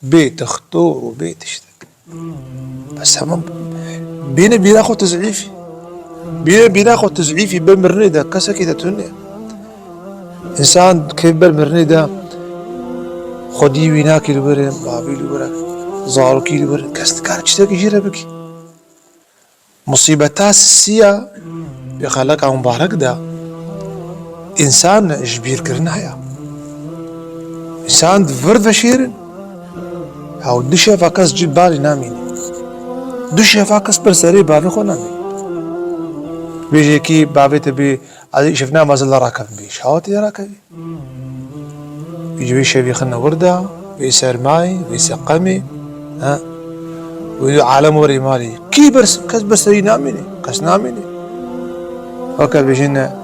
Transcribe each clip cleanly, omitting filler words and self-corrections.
بيت اختو وبيت اشتك، بس هم بينا بيناخو تزعيفي، بينا بيناخو تزعيفي بمرني ده كسا كده توني انسان كبر مرني ده خدي ويناك الورم بابي الورك زاروكي الورم كاست كار اشتك يجرا بكي مصيبتها السيا بخلاك عم بارك ده انسان جبير كرنا يا انسان فرد شيرن او دشة فاكس جيب بالي ناميني دشة فاكس برسري بابي خو نامي بيجي كي بابي تبي هذه شفناه ما زال راكب بيش هاوتي راكبي يجي بيش بيخنا وردة بيسر ماي بيسقمي ها وعالم وري مالي كي برس كس برسري ناميني كس ناميني وكا بيجينا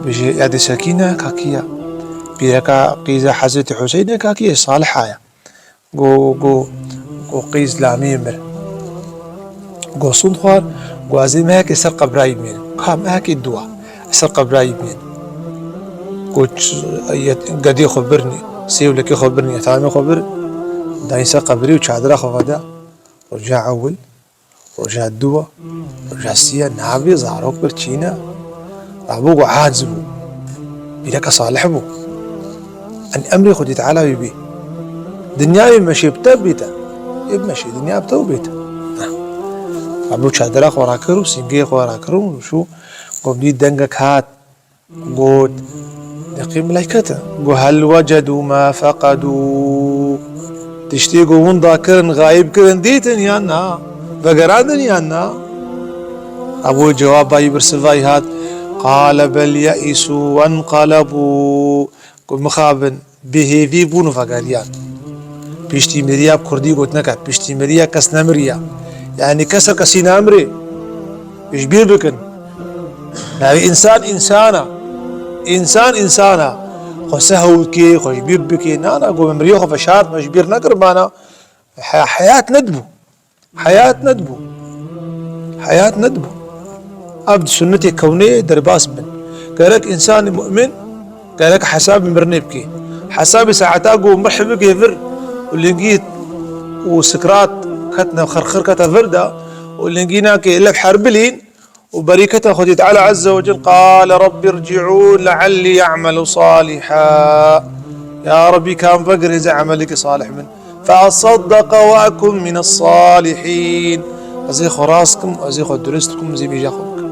بيجي يادي سكينة كاكيا بيركا قيزة حزرة حسين كاكيا صالحة جو قيز لاميمر جو صنخوار جو عزيم هاك سر قبراي مين كام هاك الدوا سر قبراي مين جو قدي خبرني سيو لك خبرني ثاني خبر داين سر قبري وشادرا خفدا رجع أول رجع الدوا رجع السيا نابي زاروك برشينا رابوك عاجبو بيلك صالح بو أن أمري خدي تعالى بيبي دنياي ماشي بتبيته يبمشي دنيا بتوبيته رابو شادرا خوراكرو سينجي خوراكرو شو قبلي دنجك هات قوت دقيم ملايكته قو هل وجدوا ما فقدوا تشتيقوا من ذاكرن غايب كرن ديتن يانا بقرادن يانا أبو جواب باي برسلفاي هات قال بل يئسوا وانقلبوا قل مخابن به في بونو فقاليان بيشتي مريا بكردي قلت نكت بيشتي مريا كس نمريا يعني كسر كسينا أمري إيش بير بكن يعني إنسان إنسانة خسهو كي خوش بير بكي نانا قوم مريا خو فشارت مش بير نقرب أنا حياة ندبو أبد سنتي كونية درباس من قالك إنسان مؤمن قالك حساب مرنبكي حسابي ساعتاقو مرحبك يفر واللي لقيت وسكرات كتنا خرخر كتا فردا واللي لقيناك إلا بحربلين وبريكته خذ تعالى عز وجل قال رب ارجعون لعلي أعمل صالحا يا ربي كان فقر إذا عملك صالح من فأصدق وأكن من الصالحين أزيخ راسكم أزيخ درستكم زي بيجاكم